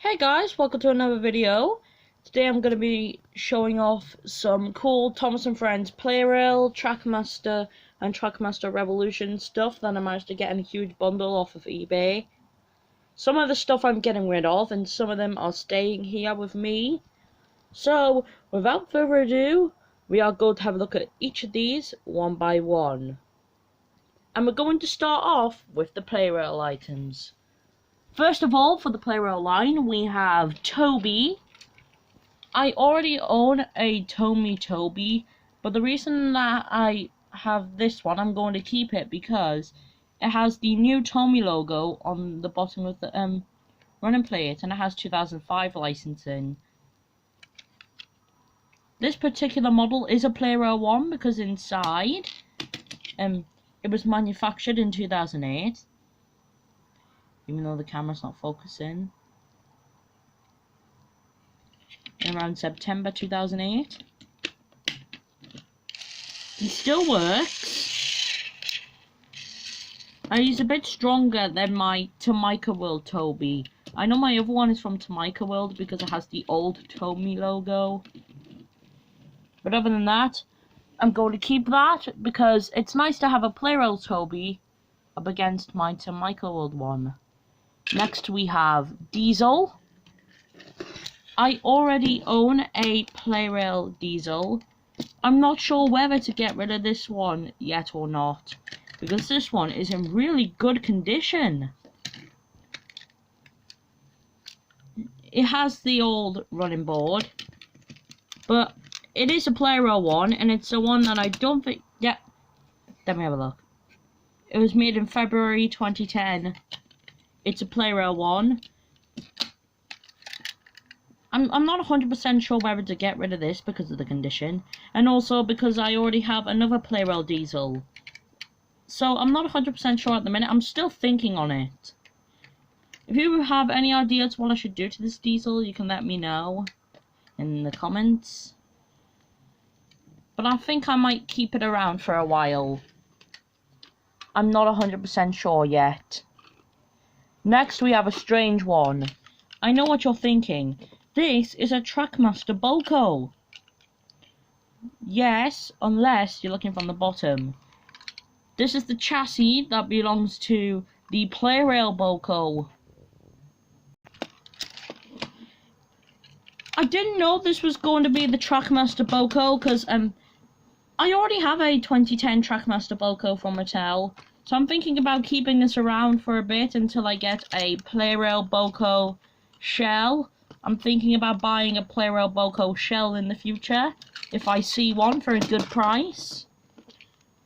Hey guys, welcome to another video. Today I'm going to be showing off some cool Thomas & Friends plarail, Trackmaster and Trackmaster Revolution stuff that I managed to get in a huge bundle off of eBay. Some of the stuff I'm getting rid of and some of them are staying here with me. So, without further ado, we are going to have a look at each of these one by one. And we're going to start off with the plarail items. First of all, for the plarail line, we have Toby. I already own a Toby, but the reason that I have this one, I'm going to keep it because it has the new Tomy logo on the bottom of the running plate, and it has 2005 licensing. This particular model is a plarail one because inside, it was manufactured in 2008. Even though the camera's not focusing. Around September 2008. It still works. He's a bit stronger than my Tomika World Toby. I know my other one is from Tomika World because it has the old Tomy logo. But other than that, I'm going to keep that because it's nice to have a plarail Toby up against my Tomika World one. Next we have Diesel. I already own a plarail Diesel. I'm not sure whether to get rid of this one yet or not, because this one is in really good condition. It has the old running board, but it is a plarail one, and it's the one that I don't think... Yeah, let me have a look. It was made in February 2010. It's a plarail one. I'm not 100% sure whether to get rid of this because of the condition, and also because I already have another plarail Diesel. So I'm not 100% sure at the minute. I'm still thinking on it. If you have any ideas what I should do to this Diesel, you can let me know in the comments. But I think I might keep it around for a while. I'm not 100% sure yet. Next we have a strange one. I know what you're thinking. This is a Trackmaster Boco. Yes, unless you're looking from the bottom. This is the chassis that belongs to the plarail Boco. I didn't know this was going to be the Trackmaster Boco because I already have a 2010 Trackmaster Boco from Mattel. So I'm thinking about keeping this around for a bit until I get a plarail Boco shell. I'm thinking about buying a plarail Boco shell in the future, if I see one for a good price.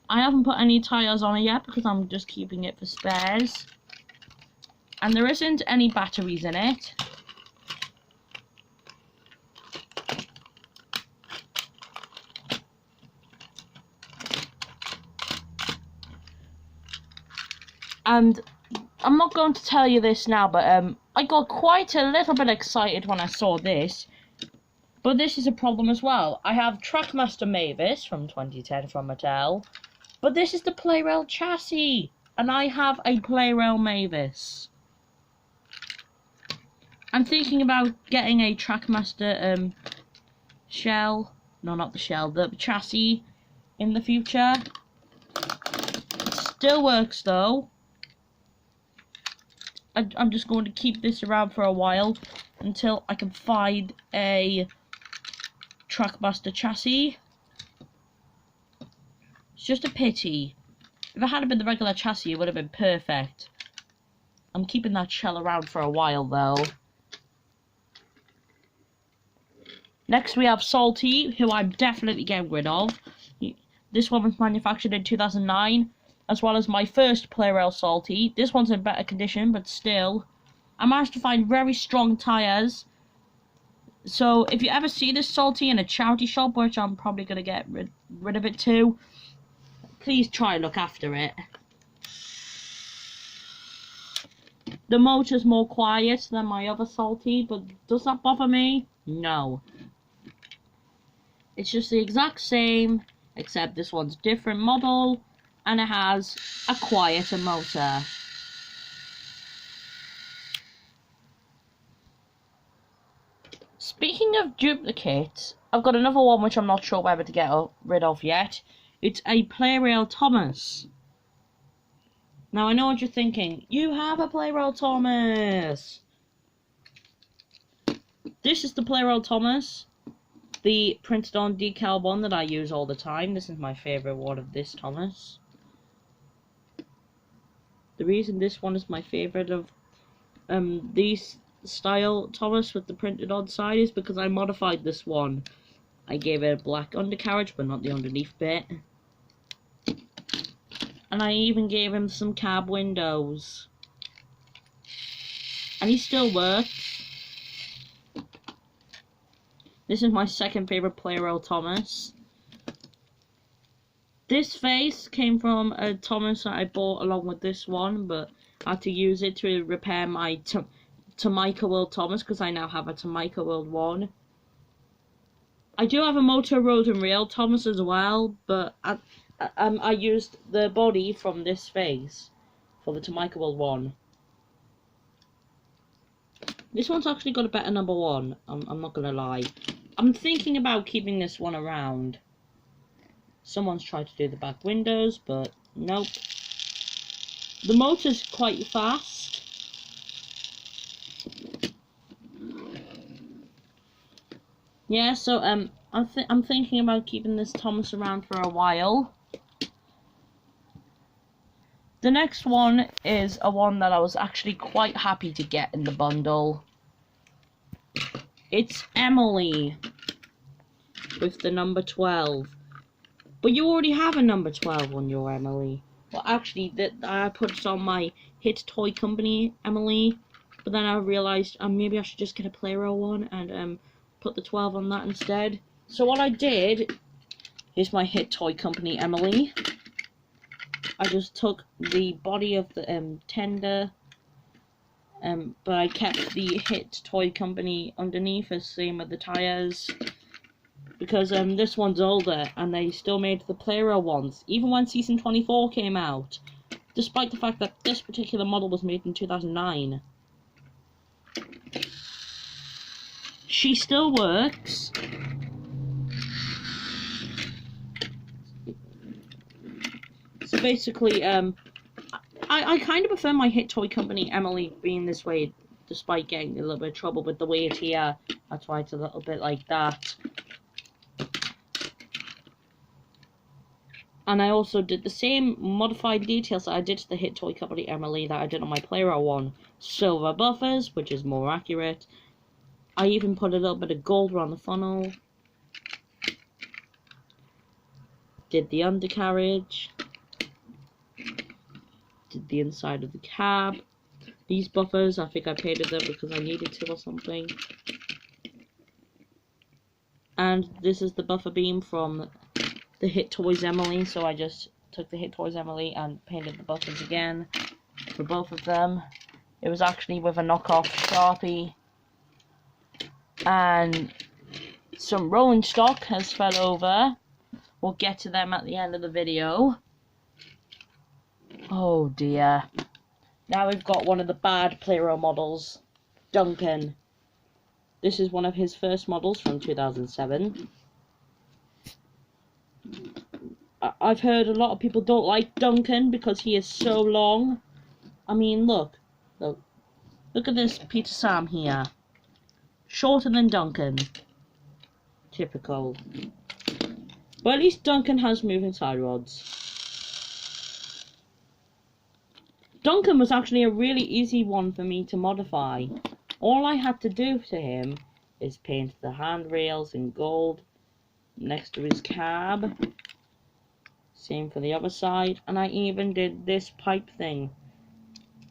I haven't put any tyres on it yet because I'm just keeping it for spares. And there isn't any batteries in it. And I'm not going to tell you this now, but I got quite a little bit excited when I saw this. But this is a problem as well. I have Trackmaster Mavis from 2010 from Mattel, but this is the plarail chassis, and I have a plarail Mavis. I'm thinking about getting a Trackmaster shell. No, not the shell, the chassis in the future. It still works though. I'm just going to keep this around for a while until I can find a Trackmaster chassis. It's just a pity. If it had been the regular chassis, it would have been perfect. I'm keeping that shell around for a while though. Next we have Salty, who I'm definitely getting rid of. This one was manufactured in 2009. As well as my first plarail Salty. This one's in better condition, but still. I managed to find very strong tyres. So, if you ever see this Salty in a charity shop, which I'm probably going to get rid of it too, please try and look after it. The motor's more quiet than my other Salty, but does that bother me? No. It's just the exact same, except this one's a different model. And it has a quieter motor. Speaking of duplicates, I've got another one which I'm not sure whether to get rid of yet. It's a plarail Thomas. Now I know what you're thinking. You have a plarail Thomas! This is the plarail Thomas. The printed on decal one that I use all the time. This is my favourite one of this Thomas. The reason this one is my favourite of these style Thomas with the printed on side is because I modified this one. I gave it a black undercarriage but not the underneath bit. And I even gave him some cab windows. And he still works. This is my second favourite plarail Thomas. This face came from a Thomas that I bought along with this one, but I had to use it to repair my Jamaica World Thomas because I now have a Jamaica World one. I do have a Motor Road and Rail Thomas as well, but I used the body from this face for the Jamaica World one. This one's actually got a better number one, I'm not gonna lie. I'm thinking about keeping this one around. Someone's tried to do the back windows, but nope. The motor's quite fast. Yeah, so I'm thinking about keeping this Thomas around for a while. The next one is a one that I was actually quite happy to get in the bundle. It's Emily with the number 12. But you already have a number 12 on your Emily. Well, actually, I put it on my Hit Toy Company Emily, but then I realised maybe I should just get a plarail one and put the 12 on that instead. So what I did is my Hit Toy Company Emily. I just took the body of the tender, but I kept the Hit Toy Company underneath, as same with the tyres. Because this one's older, and they still made the plarail ones, even when Season 24 came out. Despite the fact that this particular model was made in 2009. She still works. So basically, I kind of prefer my Hit Toy Company Emily being this way, despite getting a little bit of trouble with the weight here. That's why it's a little bit like that. And I also did the same modified details that I did to the Hit Toy Company Emily that I did on my plarail one. Silver buffers, which is more accurate. I even put a little bit of gold around the funnel. Did the undercarriage. Did the inside of the cab. These buffers, I think I painted them because I needed to or something. And this is the buffer beam from the Hit Toys Emily, so I just took the Hit Toys Emily and painted the buttons again for both of them. It was actually with a knockoff Sharpie, and some rolling stock has fell over. We'll get to them at the end of the video. Oh dear. Now we've got one of the bad plarail models, Duncan. This is one of his first models from 2007. I've heard a lot of people don't like Duncan because he is so long. I mean, look at this Peter Sam here. Shorter than Duncan. Typical. But at least Duncan has moving side rods. Duncan was actually a really easy one for me to modify. All I had to do to him is paint the handrails in gold next to his cab. Same for the other side, and I even did this pipe thing.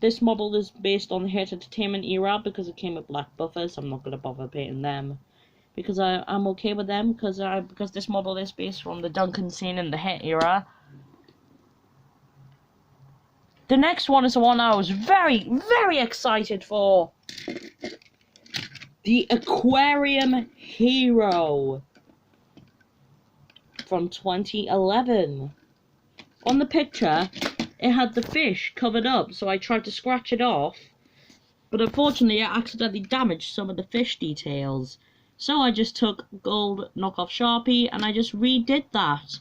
This model is based on the Hit Entertainment era because it came with black buffers. I'm not going to bother painting them because I'm okay with them because this model is based on the Duncan scene in the Hit era. The next one is the one I was very, very excited for. The Aquarium Hero from 2011. On the picture, it had the fish covered up, so I tried to scratch it off, but unfortunately I accidentally damaged some of the fish details. So I just took gold knockoff Sharpie and I just redid that.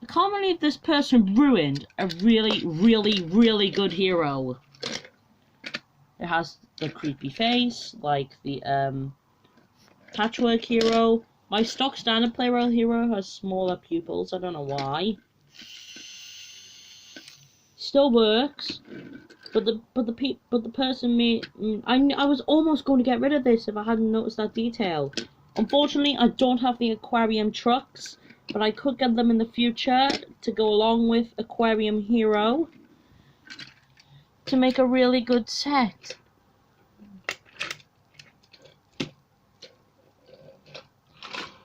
I can't believe this person ruined a really, really, really good hero. It has the creepy face, like the patchwork hero. My stock standard plarail hero has smaller pupils. I don't know why. Still works, but the person made. I was almost going to get rid of this if I hadn't noticed that detail. Unfortunately, I don't have the aquarium trucks, but I could get them in the future to go along with Aquarium Hero to make a really good set.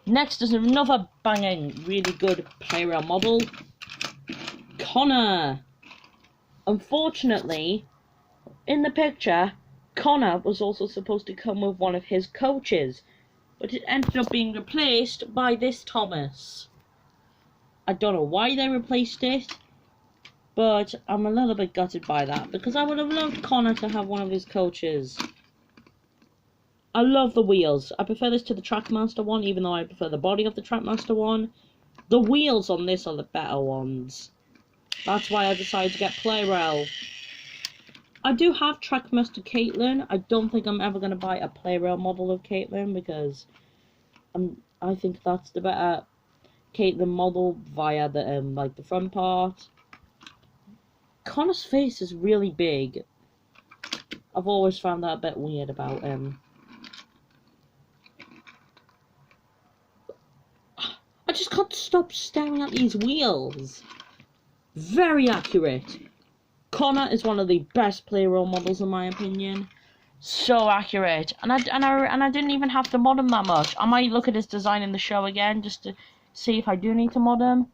Next is another banging, really good plarail model, Connor. Unfortunately, in the picture, Connor was also supposed to come with one of his coaches, but it ended up being replaced by this Thomas. I don't know why they replaced it, but I'm a little bit gutted by that, because I would have loved Connor to have one of his coaches. I love the wheels. I prefer this to the Trackmaster one, even though I prefer the body of the Trackmaster one. The wheels on this are the better ones. That's why I decided to get plarail. I do have Trackmaster Caitlin. I don't think I'm ever going to buy a plarail model of Caitlin, because I think that's the better Caitlin model via the like the front part. Connor's face is really big. I've always found that a bit weird about him. I just can't stop staring at these wheels. Very accurate. Connor is one of the best plarail models in my opinion. So accurate, and I didn't even have to mod him that much. I might look at his design in the show again just to see if I do need to mod him.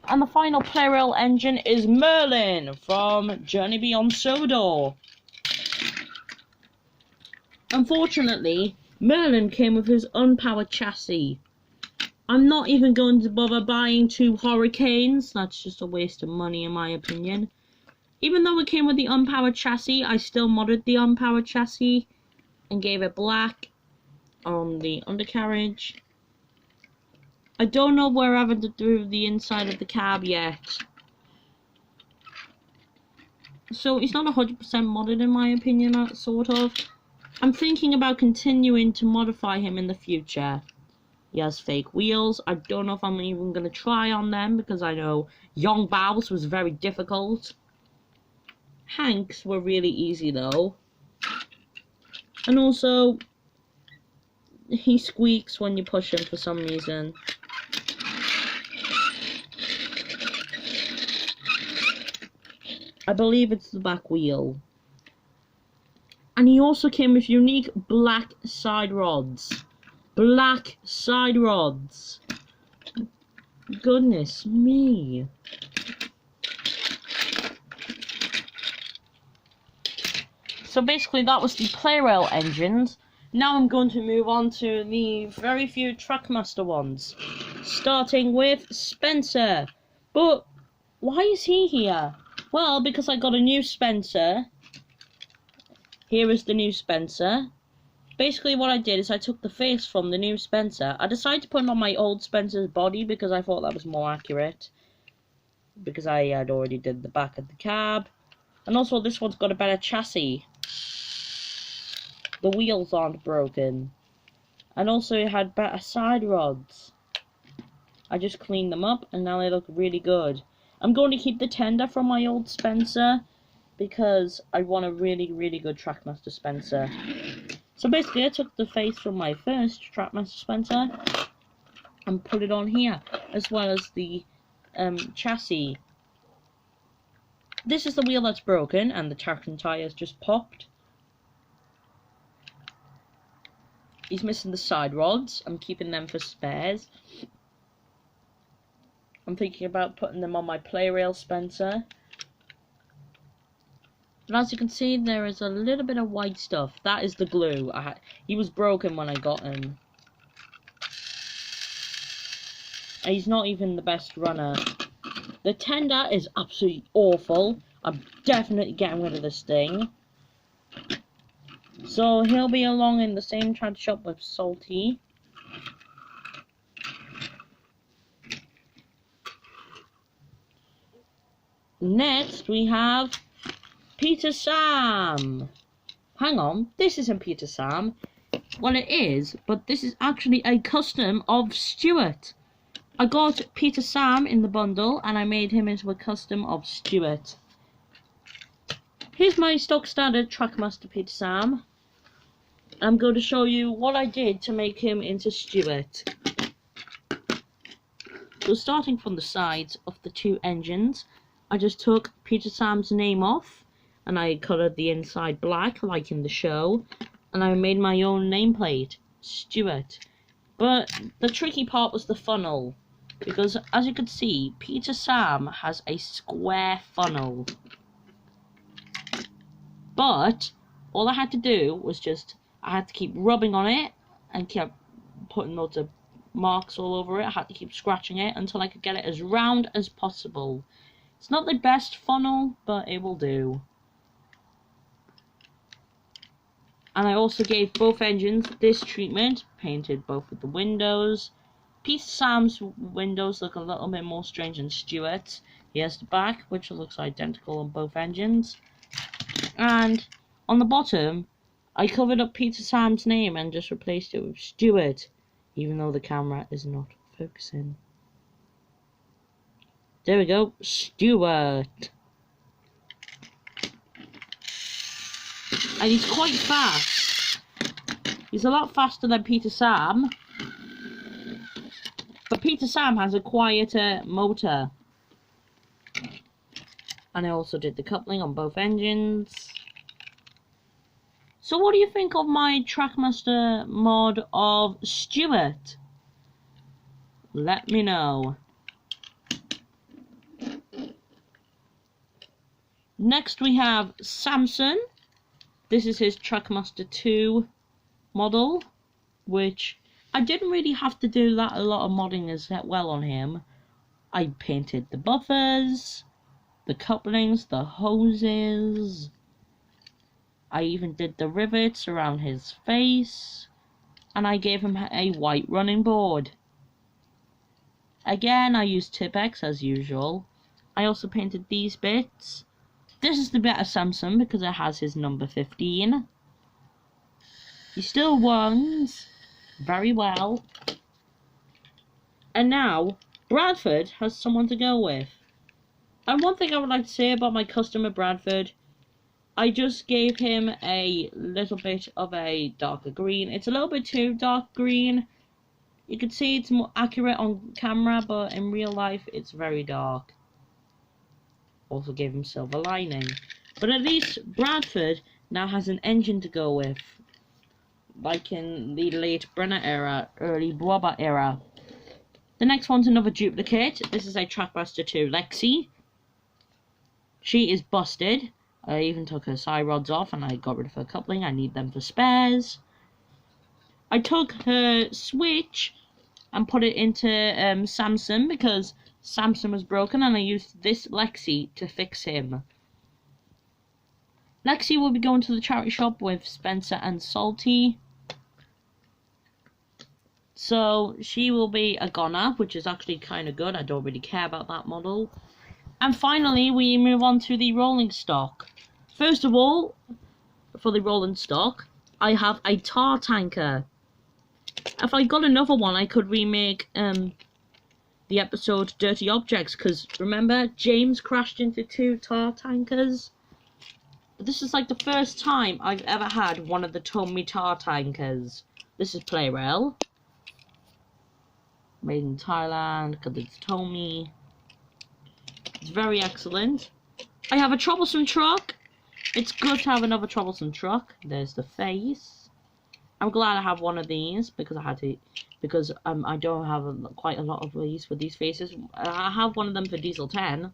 And the final plarail engine is Merlin from Journey Beyond Sodor. Unfortunately, Merlin came with his unpowered chassis. I'm not even going to bother buying 2 Hurricanes. That's just a waste of money in my opinion. Even though it came with the unpowered chassis, I still modded the unpowered chassis and gave it black on the undercarriage. I don't know where I've to do the inside of the cab yet. So it's not 100% modded in my opinion, sort of. I'm thinking about continuing to modify him in the future. He has fake wheels. I don't know if I'm even going to try on them, because I know Young Bows was very difficult. Hanks were really easy though. And also, he squeaks when you push him for some reason. I believe it's the back wheel. And he also came with unique black side rods. Black side rods. Goodness me. So basically that was the plarail engines. Now I'm going to move on to the very few Trackmaster ones. Starting with Spencer. But why is he here? Well, because I got a new Spencer. Here is the new Spencer. Basically what I did is I took the face from the new Spencer. I decided to put it on my old Spencer's body because I thought that was more accurate. Because I had already did the back of the cab. And also this one's got a better chassis. The wheels aren't broken. And also it had better side rods. I just cleaned them up and now they look really good. I'm going to keep the tender from my old Spencer because I want a really, really good Trackmaster Spencer. So basically I took the face from my first Trackmaster Spencer and put it on here, as well as the chassis. This is the wheel that's broken and the traction tyres just popped. He's missing the side rods. I'm keeping them for spares. I'm thinking about putting them on my plarail Spencer. But as you can see, there is a little bit of white stuff. That is the glue. He was broken when I got him. And he's not even the best runner. The tender is absolutely awful. I'm definitely getting rid of this thing. So he'll be along in the same charity shop with Salty. Next we have Peter Sam. Hang on, this isn't Peter Sam. Well, it is, but this is actually a custom of Stuart. I got Peter Sam in the bundle and I made him into a custom of Stuart. Here's my stock standard Trackmaster Peter Sam. I'm going to show you what I did to make him into Stuart. So starting from the sides of the two engines, I just took Peter Sam's name off and I coloured the inside black like in the show, and I made my own nameplate, Stuart. But the tricky part was the funnel, because as you can see, Peter Sam has a square funnel. But all I had to do was I had to keep rubbing on it and kept putting loads of marks all over it. I had to keep scratching it until I could get it as round as possible. It's not the best funnel, but it will do. And I also gave both engines this treatment, painted both of the windows. Peter Sam's windows look a little bit more strange than Stuart's. He has the back, which looks identical on both engines. And on the bottom, I covered up Peter Sam's name and just replaced it with Stuart, even though the camera is not focusing. There we go, Stuart. And he's quite fast. He's a lot faster than Peter Sam. But Peter Sam has a quieter motor. And I also did the coupling on both engines. So what do you think of my Trackmaster mod of Stuart? Let me know. Next we have Samson. This is his Trackmaster 2 model, which I didn't really have to do a lot of modding as well on him. I painted the buffers, the couplings, the hoses. I even did the rivets around his face, and I gave him a white running board. Again, I used Tipex as usual. I also painted these bits. This is the better Samson because it has his number 15. He still runs very well. And now, Bradford has someone to go with. And one thing I would like to say about my customer Bradford, I just gave him a little bit of a darker green. It's a little bit too dark green. You can see it's more accurate on camera, but in real life it's very dark. Also gave him silver lining. But at least Bradford now has an engine to go with, like in the late Brenner era, early Brobber era. The next one's another duplicate. This is a Trackmaster 2 Lexi. She is busted. I even took her side rods off and I got rid of her coupling. I need them for spares. I took her switch and put it into Samson because Samson was broken, and I used this Lexi to fix him. Lexi will be going to the charity shop with Spencer and Salty. So she will be a goner, which is actually kind of good. I don't really care about that model. And finally, we move on to the rolling stock. First of all, for the rolling stock, I have a tar tanker. If I got another one, I could remake the episode Dirty Objects, because remember, James crashed into 2 tar tankers. But this is like the first time I've ever had one of the Tommy tar tankers. This is plarail. Made in Thailand, because it's Tommy. It's very excellent. I have a troublesome truck. It's good to have another troublesome truck. There's the face. I'm glad I have one of these because I had to, because I don't have quite a lot of these for these faces. I have one of them for Diesel 10.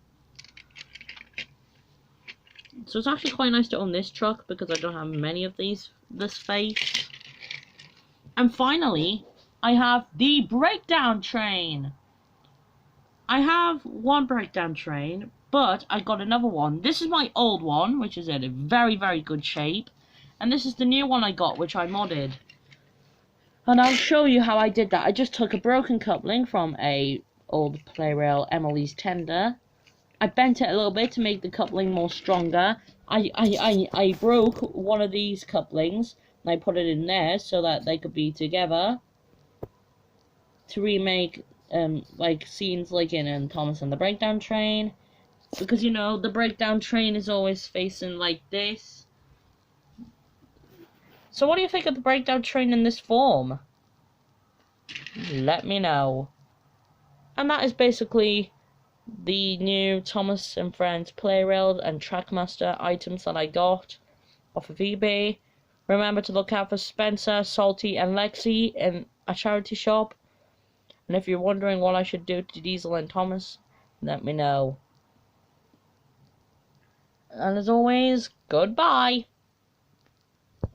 So it's actually quite nice to own this truck because I don't have many of this face. And finally, I have the breakdown train. I have one breakdown train, but I got another one. This is my old one, which is in a very, very good shape. And this is the new one I got, which I modded. And I'll show you how I did that. I just took a broken coupling from a old plarail Emily's Tender. I bent it a little bit to make the coupling more stronger. I broke one of these couplings and I put it in there so that they could be together to remake like scenes like in Thomas and the Breakdown Train, because you know the breakdown train is always facing like this. So what do you think of the breakdown train in this form? Let me know. And that is basically the new Thomas and Friends Plarail and Trackmaster items that I got off of eBay. Remember to look out for Spencer, Salty, and Lexi in a charity shop. And if you're wondering what I should do to Diesel and Thomas, let me know. And as always, goodbye!